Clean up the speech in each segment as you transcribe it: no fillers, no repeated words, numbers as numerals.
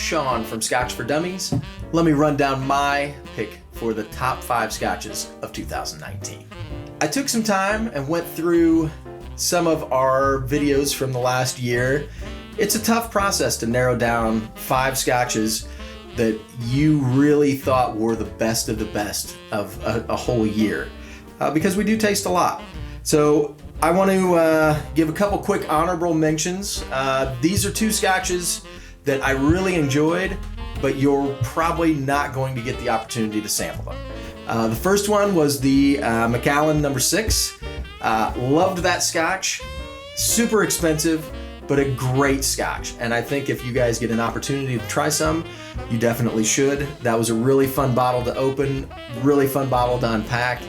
Sean from Scotch for Dummies. Let me run down my pick for the top 5 Scotches of 2019. I took some time and went through some of our videos from the last year. It's a tough process to narrow down 5 Scotches that you really thought were the best of the best of a whole year, because we do taste a lot. So I want to give a couple quick honorable mentions. These are 2 Scotches that I really enjoyed, but you're probably not going to get the opportunity to sample them. The first one was the Macallan No. 6. Loved that Scotch. Super expensive, but a great Scotch. And I think if you guys get an opportunity to try some, you definitely should. That was a really fun bottle to open, really fun bottle to unpack.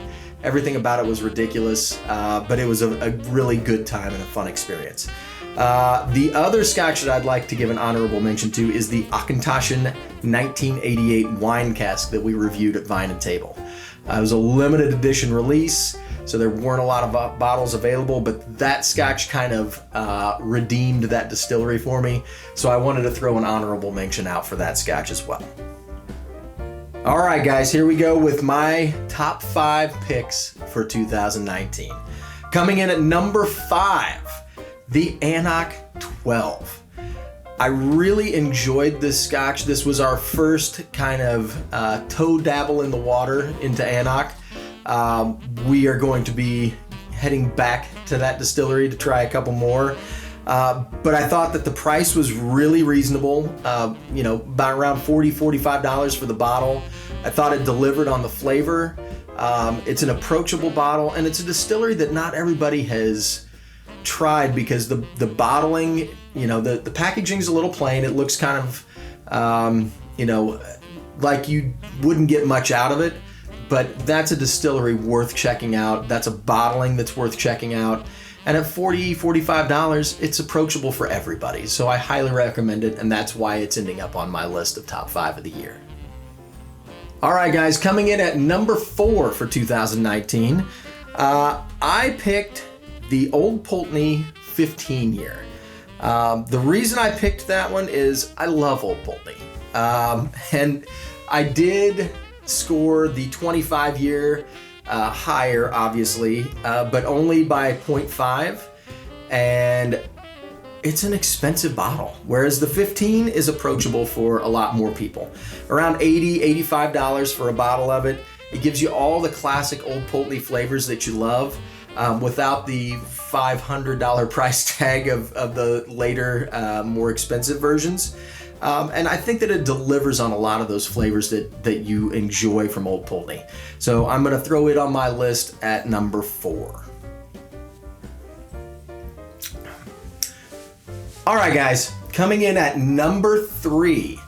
Everything about it was ridiculous, but it was a really good time and a fun experience. The other Scotch that I'd like to give an honorable mention to is the Auchentoshan 1988 wine cask that we reviewed at Vine and Table. It was a limited edition release, so there weren't a lot of bottles available, but that Scotch kind of redeemed that distillery for me, so I wanted to throw an honorable mention out for that Scotch as well. All right, guys, here we go with my top 5 picks for 2019. Coming in at number 5, the Annoch 12. I really enjoyed this Scotch. This was our first kind of toe dabble in the water into Annoch. We are going to be heading back to that distillery to try a couple more. But I thought that the price was really reasonable, about around $40, $45 for the bottle. I thought it delivered on the flavor. It's an approachable bottle, and it's a distillery that not everybody has tried because the bottling, the packaging's a little plain. It looks kind of, like you wouldn't get much out of it, but that's a distillery worth checking out. That's a bottling that's worth checking out. And at $40, $45, it's approachable for everybody. So I highly recommend it, and that's why it's ending up on my list of top 5 of the year. All right, guys, coming in at number 4 for 2019, I picked the Old Pulteney 15 year. The reason I picked that one is I love Old Pulteney. And I did score the 25 year higher, obviously, but only by 0.5. And it's an expensive bottle, whereas the 15 is approachable for a lot more people. Around $80, $85 for a bottle of it. It gives you all the classic Old Pulteney flavors that you love, without the $500 price tag of the later, more expensive versions. And I think that it delivers on a lot of those flavors that you enjoy from Old Pulteney. So I'm going to throw it on my list at number 4. All right, guys, coming in at number 3.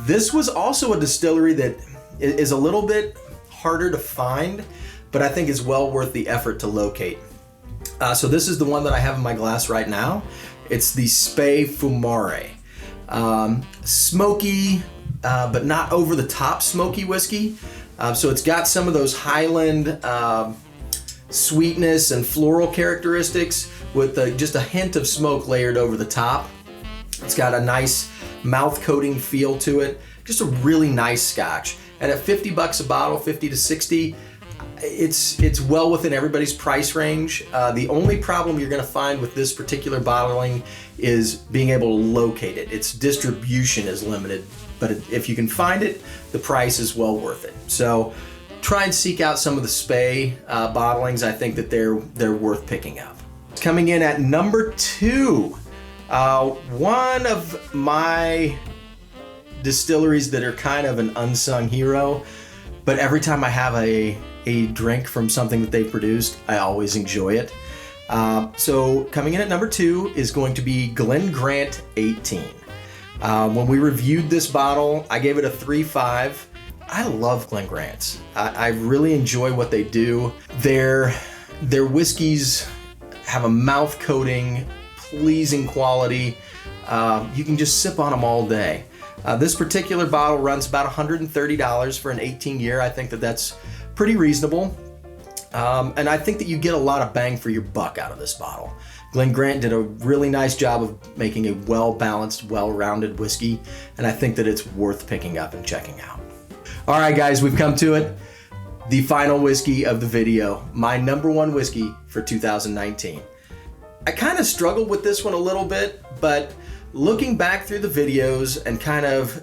This was also a distillery that is a little bit harder to find, but I think is well worth the effort to locate. So this is the one that I have in my glass right now. It's the Spey Fumare. Smoky, but not over the top smoky whiskey. So it's got some of those Highland sweetness and floral characteristics with just a hint of smoke layered over the top. It's got a nice mouth coating feel to it. Just a really nice Scotch. And at $50 a bottle, 50 to 60, it's well within everybody's price range. The only problem you're going to find with this particular bottling is being able to locate it. Its distribution is limited, but if you can find it, the price is well worth it. So try and seek out some of the Spey bottlings. I think that they're worth picking up. Coming in at number 2, one of my distilleries that are kind of an unsung hero, but every time I have a drink from something that they've produced, I always enjoy it. So coming in at number 2 is going to be Glen Grant 18. When we reviewed this bottle, I gave it a 3.5. I love Glen Grant's. I really enjoy what they do. Their whiskeys have a mouth coating, pleasing quality. You can just sip on them all day. This particular bottle runs about $130 for an 18 year. I think that that's pretty reasonable. And I think that you get a lot of bang for your buck out of this bottle. Glen Grant did a really nice job of making a well-balanced, well-rounded whiskey, and I think that it's worth picking up and checking out. All right, guys, we've come to it. The final whiskey of the video, my number one whiskey for 2019. I kind of struggled with this one a little bit, but looking back through the videos and kind of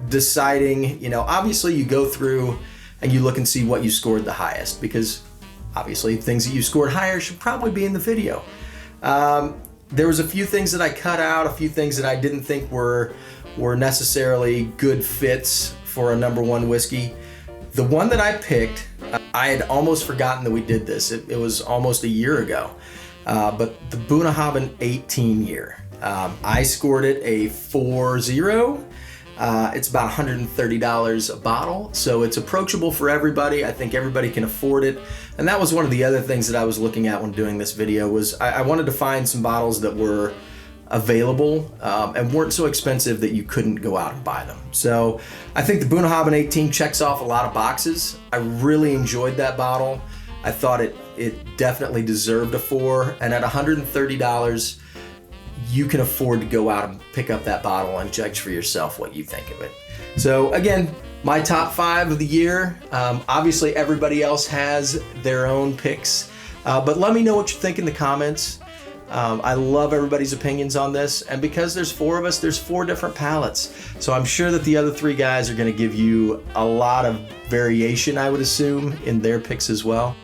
deciding, you know, obviously you go through and you look and see what you scored the highest, because obviously things that you scored higher should probably be in the video. There was a few things that I cut out, a few things that I didn't think were necessarily good fits for a number one whiskey. The one that I picked, I had almost forgotten that we did this. It was almost a year ago, but the Bunnahabhain 18 year. I scored it a 4.0. It's about $130 a bottle, so it's approachable for everybody. I think everybody can afford it. And that was one of the other things that I was looking at when doing this video, was I wanted to find some bottles that were available and weren't so expensive that you couldn't go out and buy them. So I think the Bunnahabhain 18 checks off a lot of boxes. I really enjoyed that bottle. I thought it definitely deserved a 4, and at $130, you can afford to go out and pick up that bottle and judge for yourself what you think of it. So again, my top 5 of the year. Obviously everybody else has their own picks, but let me know what you think in the comments. I love everybody's opinions on this, and because there's 4 of us, there's 4 different palates. So I'm sure that the other 3 guys are gonna give you a lot of variation, I would assume, in their picks as well.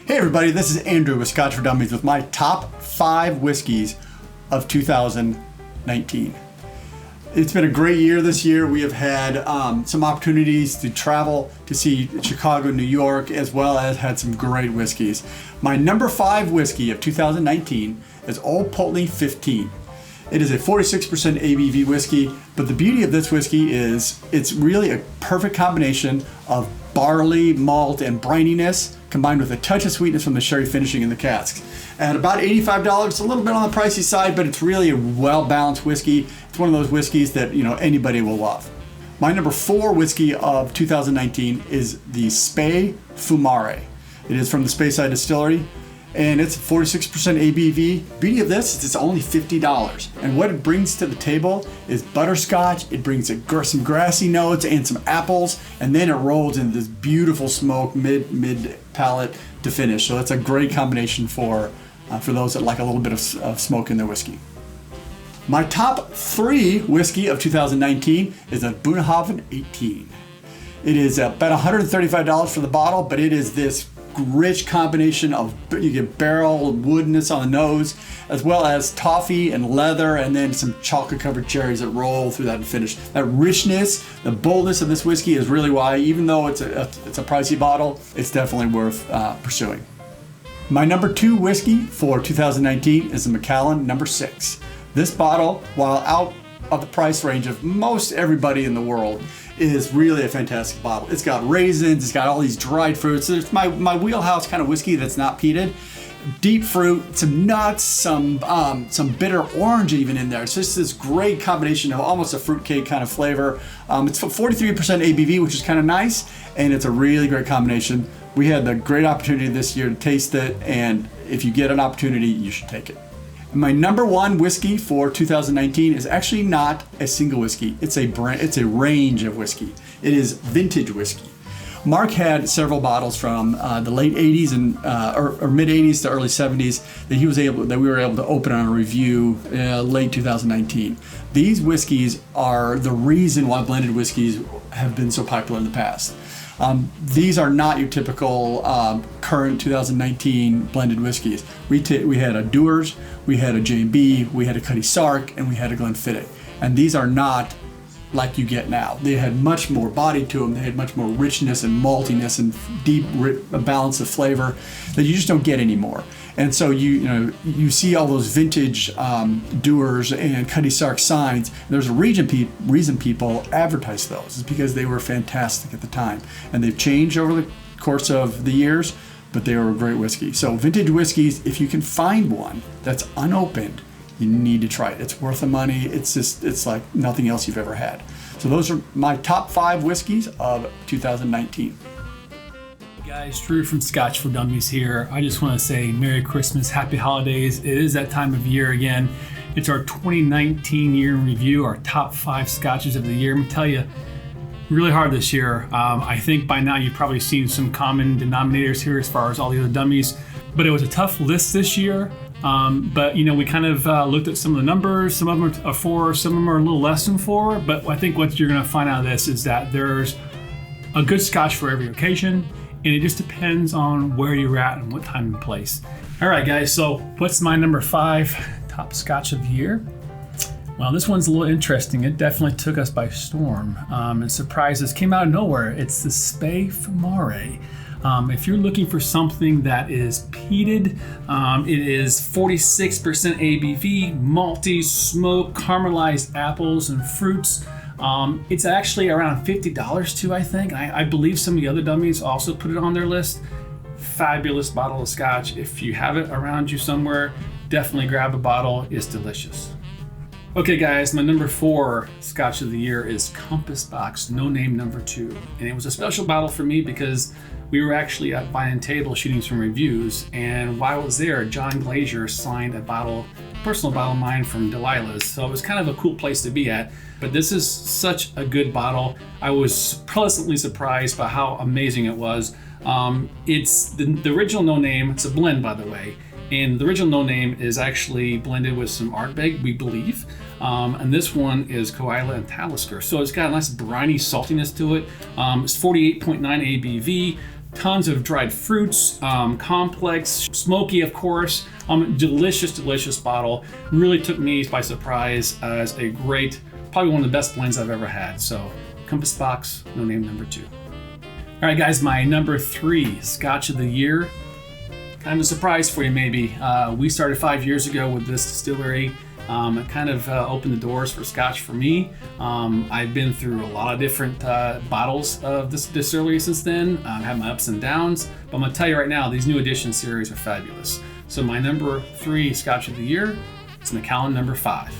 Hey everybody, this is Andrew with Scotch for Dummies with my top 5 whiskeys of 2019. It's been a great year this year. We have had some opportunities to travel to see Chicago, New York, as well as had some great whiskeys. My number 5 whiskey of 2019 is Old Pulteney 15. It is a 46% ABV whiskey, but the beauty of this whiskey is it's really a perfect combination of barley, malt, and brininess, combined with a touch of sweetness from the sherry finishing in the casks. At about $85, it's a little bit on the pricey side, but it's really a well-balanced whiskey. It's one of those whiskeys that, you know, anybody will love. My number 4 whiskey of 2019 is the Spey Fumare. It is from the Speyside Distillery, and it's 46% ABV. Beauty of this is it's only $50, and what it brings to the table is butterscotch. It brings some grassy notes and some apples, and then it rolls into this beautiful smoke mid palate to finish. So it's a great combination for those that like a little bit of smoke in their whiskey. My top 3 whiskey of 2019 is a Bunnahabhain 18. It is about $135 for the bottle, but it is this rich combination of, you get barrel woodness on the nose, as well as toffee and leather, and then some chocolate covered cherries that roll through that and finish. That richness, the boldness of this whiskey is really why, even though it's a pricey bottle, it's definitely worth pursuing. My number 2 whiskey for 2019 is the Macallan number 6. This bottle, while out of the price range of most everybody in the world, is really a fantastic bottle. It's got raisins, it's got all these dried fruits. It's my wheelhouse kind of whiskey that's not peated. Deep fruit, some nuts, some bitter orange even in there. It's just this great combination of almost a fruitcake kind of flavor. It's 43% ABV, which is kind of nice, and it's a really great combination. We had the great opportunity this year to taste it, and if you get an opportunity, you should take it. My number 1 whiskey for 2019 is actually not a single whiskey. It's a range of whiskey. It is vintage whiskey. Mark had several bottles from the late 80s and or mid 80s to early 70s that we were able to open on a review late 2019. These whiskeys are the reason why blended whiskeys have been so popular in the past. These are not your typical current 2019 blended whiskeys. We had a Dewar's, we had a J&B, we had a Cutty Sark, and we had a Glenfiddich. And these are not like you get now. They had much more body to them. They had much more richness and maltiness and deep balance of flavor that you just don't get anymore. And so you see all those vintage Dewar's and Cutty Sark signs. There's a reason people advertise those. It's because they were fantastic at the time, and they've changed over the course of the years, but they were a great whiskey. So vintage whiskeys, if you can find one that's unopened, you need to try it. It's worth the money. It's like nothing else you've ever had. So those are my top 5 whiskeys of 2019. Guys, Drew from Scotch for Dummies here. I just want to say Merry Christmas, Happy Holidays. It is that time of year again. It's our 2019 year in review, our top 5 Scotches of the year. I'm going to tell you, really hard this year. I think by now you've probably seen some common denominators here as far as all the other dummies, but it was a tough list this year. But we kind of looked at some of the numbers. Some of them are 4, some of them are a little less than 4, but I think what you're going to find out of this is that there's a good Scotch for every occasion, and it just depends on where you're at and what time and place. All right, guys, so what's my number 5 top Scotch of the year? Well, this one's a little interesting. It definitely took us by storm and surprised us. Came out of nowhere. It's the Spey from Mare. If you're looking for something that is peated, it is 46% ABV, malty, smoked, caramelized apples and fruits. It's actually around $50 too, I think. I believe some of the other dummies also put it on their list. Fabulous bottle of Scotch. If you have it around you somewhere, definitely grab a bottle. It's delicious. Okay guys, my number 4 Scotch of the year is Compass Box No Name number 2. And it was a special bottle for me because we were actually at Wine & Table shooting some reviews, and while I was there, John Glazier signed a personal bottle of mine from Delilah's, so it was kind of a cool place to be at. But this is such a good bottle. I was pleasantly surprised by how amazing it was. It's the original No Name. It's a blend, by the way. And the original No Name is actually blended with some Ardbeg, we believe. And this one is Koila and Talisker. So it's got a nice briny saltiness to it. It's 48.9 ABV, tons of dried fruits, complex, smoky, of course. Delicious, delicious bottle. Really took me by surprise as a great, probably one of the best blends I've ever had. So Compass Box No Name number 2. All right, guys, my number 3 Scotch of the year. Kind of a surprise for you, maybe. We started 5 years ago with this distillery. It kind of opened the doors for Scotch for me. I've been through a lot of different bottles of this distillery since then. I've had my ups and downs, but I'm gonna tell you right now, these new edition series are fabulous. So my number 3 Scotch of the year is Macallan number 5.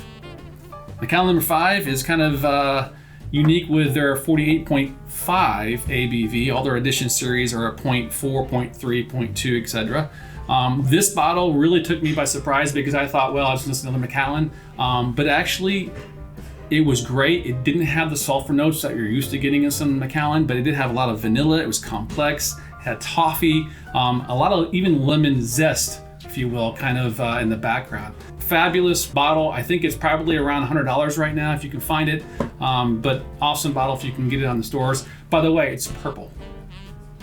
Macallan number 5 is kind of unique with their 48.5 ABV. All their edition series are at 0.4, 0.3, 0.2, etc. This bottle really took me by surprise because I thought, well, it's just another Macallan. But actually, it was great. It didn't have the sulfur notes that you're used to getting in some Macallan, but it did have a lot of vanilla. It was complex, had toffee, a lot of even lemon zest, if you will, kind of in the background. Fabulous bottle. I think it's probably around $100 right now if you can find it. But awesome bottle if you can get it on the stores. By the way, it's purple.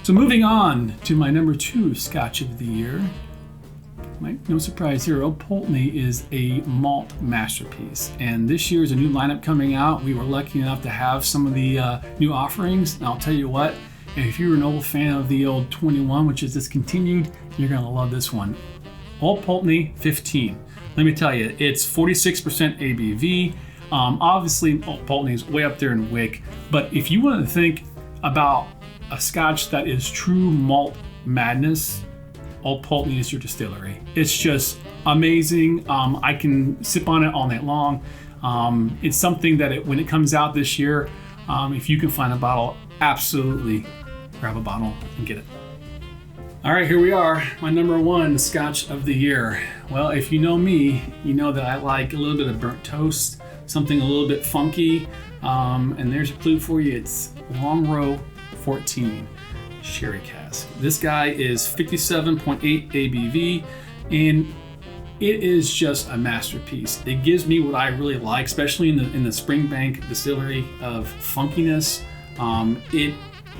So moving on to my number 2 Scotch of the year. No surprise here, Old Pulteney is a malt masterpiece. And this year is a new lineup coming out. We were lucky enough to have some of the new offerings. And I'll tell you what, if you're an old fan of the old 21, which is discontinued, you're gonna love this one. Old Pulteney 15. Let me tell you, it's 46% ABV. Obviously, Old Pulteney is way up there in wick. But if you want to think about a Scotch that is true malt madness, Old Pulteney is your distillery. It's just amazing. I can sip on it all night long. It's something that when it comes out this year, if you can find a bottle, absolutely grab a bottle and get it. All right, here we are, my number 1 Scotch of the year. Well, if you know me, you know that I like a little bit of burnt toast, something a little bit funky, and there's a clue for you. It's Long Row 14 Sherry Cask. This guy is 57.8 ABV, and it is just a masterpiece. It gives me what I really like, especially in the Springbank distillery, of funkiness. It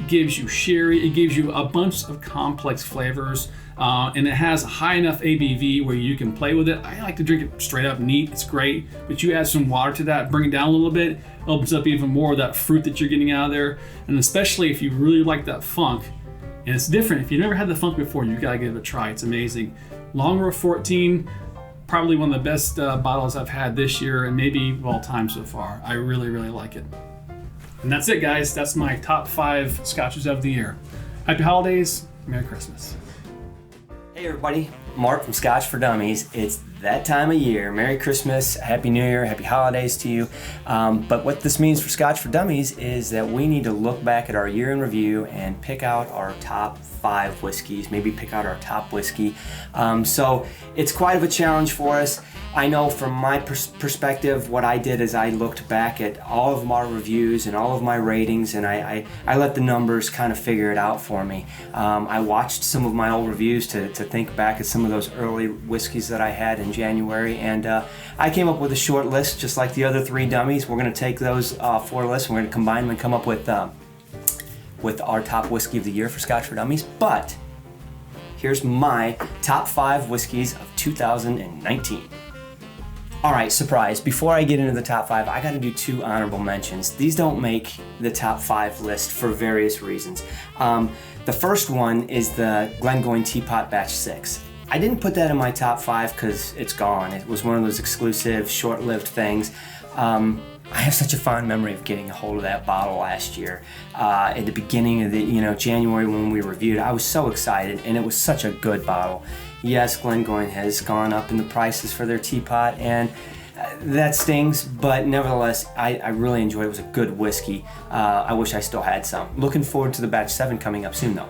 gives you sherry, it gives you a bunch of complex flavors, and it has a high enough ABV where you can play with it. I like to drink it straight up neat, it's great, but you add some water to that, bring it down a little bit, opens up even more of that fruit that you're getting out of there. And especially if you really like that funk, and it's different, if you've never had the funk before, you gotta give it a try, it's amazing. Long Row 14, probably one of the best bottles I've had this year and maybe of all time so far. I really, really like it. And that's it, guys. That's my top 5 Scotches of the year. Happy holidays, Merry Christmas. Hey everybody, Mark from Scotch for Dummies. It's that time of year. Merry Christmas, Happy New Year, Happy Holidays to you. But what this means for Scotch for Dummies is that we need to look back at our year in review and pick out our top 5 whiskeys, maybe pick out our top whiskey. So it's quite of a challenge for us. I know from my perspective, what I did is I looked back at all of my reviews and all of my ratings, and I let the numbers kind of figure it out for me. I watched some of my old reviews to think back at some of those early whiskeys that I had in January, and I came up with a short list just like the other 3 dummies. We're going to take those 4 lists, we're going to combine them and come up with our top whiskey of the year for Scotch for Dummies. But here's my top 5 whiskeys of 2019. All right, surprise. Before I get into the top 5, I got to do 2 honorable mentions. These don't make the top 5 list for various reasons. The first one is the Glengoyne Teapot Batch 6. I didn't put that in my top 5 because it's gone. It was one of those exclusive, short-lived things. I have such a fond memory of getting a hold of that bottle last year. At the beginning of the January when we reviewed it, I was so excited, and it was such a good bottle. Yes, Glengoyne has gone up in the prices for their teapot, and that stings, but nevertheless, I really enjoyed it. It was a good whiskey. I wish I still had some. Looking forward to the Batch 7 coming up soon, though.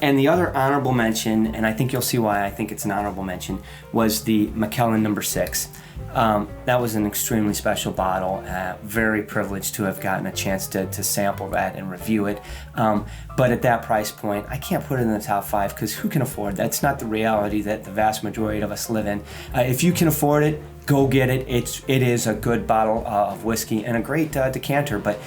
And the other honorable mention, and I think you'll see why I think it's an honorable mention, was the Macallan No. 6. That was an extremely special bottle. Very privileged to have gotten a chance to sample that and review it. But at that price point, I can't put it in the top 5 because who can afford that? That's not the reality that the vast majority of us live in. If you can afford it, go get it. It is a good bottle of whiskey and a great decanter, but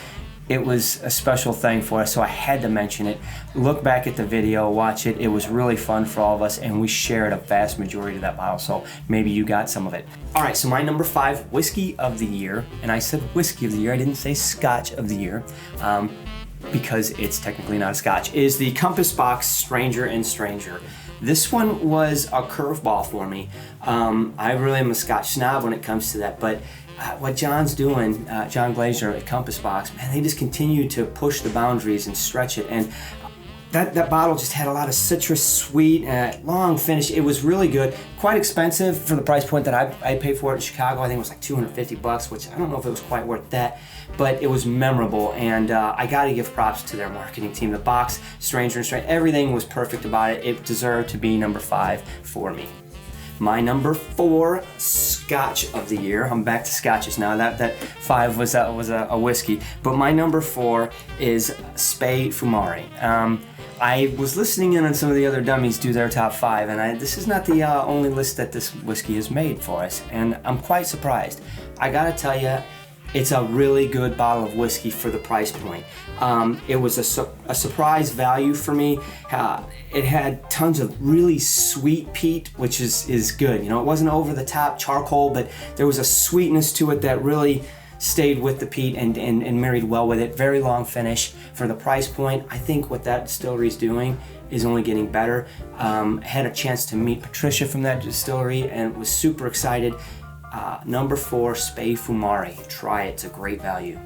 it was a special thing for us, so I had to mention it. Look back at the video, watch it. It was really fun for all of us, and we shared a vast majority of that bottle, so maybe you got some of it. All right, so my number 5 whiskey of the year, and I said whiskey of the year, I didn't say Scotch of the year, because it's technically not a Scotch, is the Compass Box Stranger and Stranger. This one was a curveball for me. I really am a Scotch snob when it comes to that, but what John's doing, John Glazer at Compass Box, man, they just continue to push the boundaries and stretch it. And that bottle just had a lot of citrus, sweet, long finish. It was really good. Quite expensive for the price point that I paid for it in Chicago. I think it was like $250, which I don't know if it was quite worth that, but it was memorable. And I got to give props to their marketing team. The box, Stranger and Stranger, everything was perfect about it. It deserved to be number 5 for me. My number 4 Scotch of the year. I'm back to Scotches now. That 5 was a whiskey, but my number 4 is Spey Fumari. I was listening in on some of the other dummies do their top 5, and this is not the only list that this whiskey has made for us, and I'm quite surprised. I gotta tell you, it's a really good bottle of whiskey for the price point. It was a surprise value for me. It had tons of really sweet peat, which is good. It wasn't over the top charcoal, but there was a sweetness to it that really stayed with the peat and married well with it. Very long finish for the price point. I think what that distillery is doing is only getting better. Had a chance to meet Patricia from that distillery and was super excited. Number 4, Spey Fumari. Try it, it's a great value.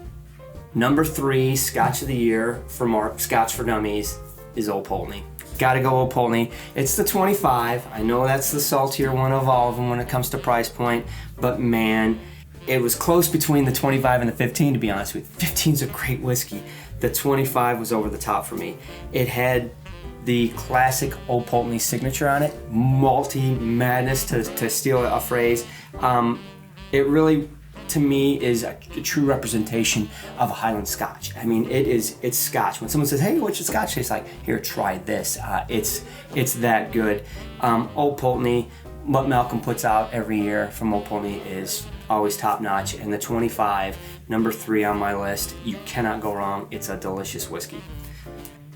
Number 3, Scotch of the Year for Scotch for Dummies is Old Pulteney. Gotta go Old Pulteney. It's the 25. I know that's the saltier one of all of them when it comes to price point, but man, it was close between the 25 and the 15, to be honest with you. 15's a great whiskey. The 25 was over the top for me. It had the classic Old Pulteney signature on it, malty madness, to steal a phrase. It really, to me, is a true representation of a Highland Scotch. I mean, it's Scotch. When someone says, "Hey, what's your Scotch taste like?" Here, try this. It's that good. Old Pulteney, what Malcolm puts out every year from Old Pulteney is always top notch. And the 25, number 3 on my list, you cannot go wrong. It's a delicious whiskey.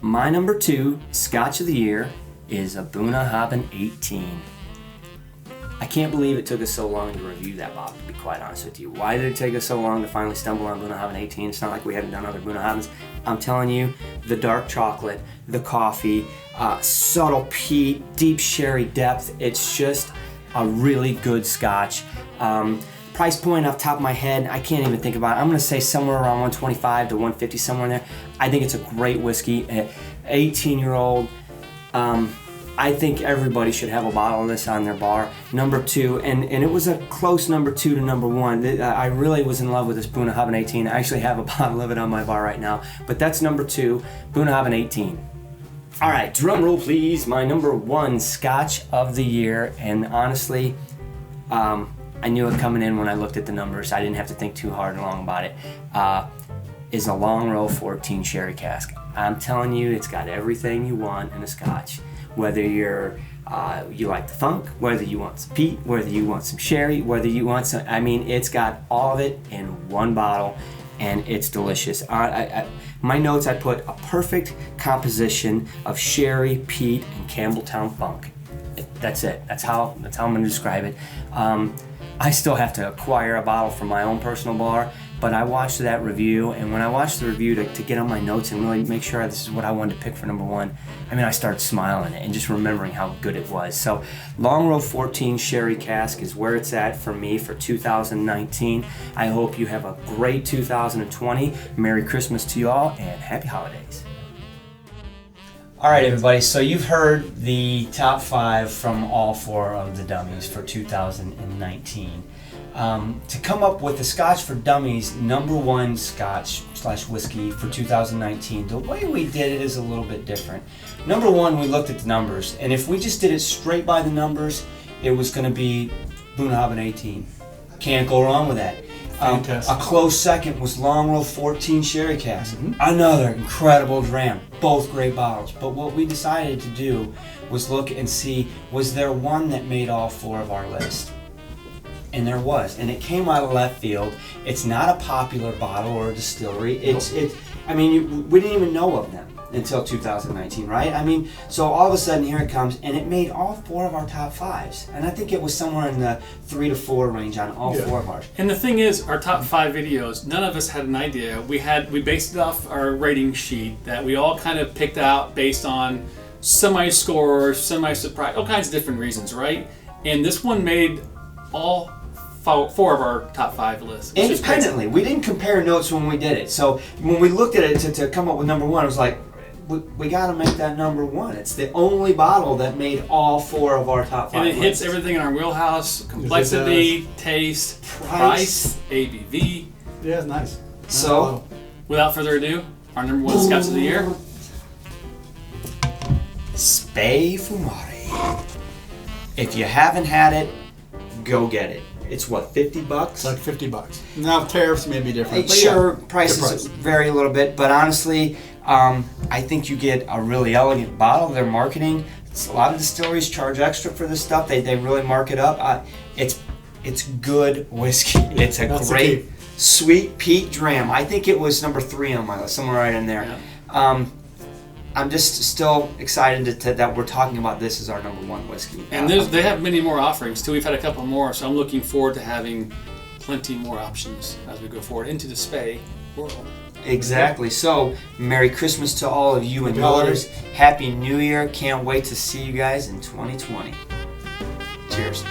My number 2 Scotch of the Year is a Bunnahabhain 18. I can't believe it took us so long to review that bottle, to be quite honest with you. Why did it take us so long to finally stumble on Bunnahabhain 18? It's not like we hadn't done other Bunnahabhains. I'm telling you, the dark chocolate, the coffee, subtle peat, deep sherry depth, it's just a really good Scotch. Price point off the top of my head, I can't even think about it. I'm going to say somewhere around 125 to 150, somewhere in there. I think it's a great whiskey. 18-year-old, I think everybody should have a bottle of this on their bar. Number 2, and it was a close number 2 to number 1. I really was in love with this Bunnahabhain 18. I actually have a bottle of it on my bar right now. But that's number 2, Bunnahabhain 18. All right, drum roll please. My number 1 Scotch of the year, and honestly, I knew it coming in when I looked at the numbers. I didn't have to think too hard and long about it. Is a Long Row 14 sherry cask. I'm telling you, it's got everything you want in a Scotch. Whether you like the funk, whether you want some peat, whether you want some sherry, whether you want some, I mean, it's got all of it in one bottle, and it's delicious. My notes, I put a perfect composition of sherry, peat, and Campbelltown funk. That's it. That's how I'm going to describe it. I still have to acquire a bottle for my own personal bar, but I watched that review, and when I watched the review to get on my notes and really make sure this is what I wanted to pick for number 1, I mean, I started smiling and just remembering how good it was. So Long Row 14 Sherry Cask is where it's at for me for 2019. I hope you have a great 2020. Merry Christmas to you all, and Happy Holidays. All right, everybody, so you've heard the top 5 from all 4 of the Dummies for 2019. To come up with the Scotch for Dummies number 1 Scotch / whiskey for 2019, the way we did it is a little bit different. Number 1, we looked at the numbers, and if we just did it straight by the numbers, it was going to be Bunnahabhain 18. Can't go wrong with that. A close second was Long Row 14 Sherry Cask. Another incredible dram. Both great bottles. But what we decided to do was look and see, was there one that made all 4 of our list? And there was. And it came out of left field. It's not a popular bottle or a distillery. I mean, we didn't even know of them until 2019, right? I mean, so all of a sudden here it comes, and it made all 4 of our top 5s. And I think it was somewhere in the 3 to 4 range on all 4 of ours. And the thing is, our top 5 videos, none of us had an idea. We based it off our rating sheet that we all kind of picked out based on semi-scores, semi-surprise, all kinds of different reasons, right? And this one made all 4 of our top 5 lists. Independently. We didn't compare notes when we did it. So when we looked at it to come up with number 1, it was like, we got to make that number 1. It's the only bottle that made all 4 of our top 5 And it lists. hits everything in our wheelhouse: complexity, taste, price, ABV. Yeah, it's nice. So, without further ado, our number 1 Scotch of the year, Spey Fumari. If you haven't had it, go get it. It's what, $50? It's like $50. Now tariffs may be different. Sure, prices vary a little bit, but honestly, I think you get a really elegant bottle. Their marketing, a lot of distilleries charge extra for this stuff. They really mark it up. It's good whiskey. It's a great sweet peat dram. I think it was number 3 on my list, somewhere right in there. Yeah. I'm just still excited that we're talking about this as our number 1 whiskey. And they have many more offerings too. We've had a couple more, so I'm looking forward to having plenty more options as we go forward into the Spey world. Exactly. So, Merry Christmas to all of you and yours. Happy New Year. Can't wait to see you guys in 2020. Cheers.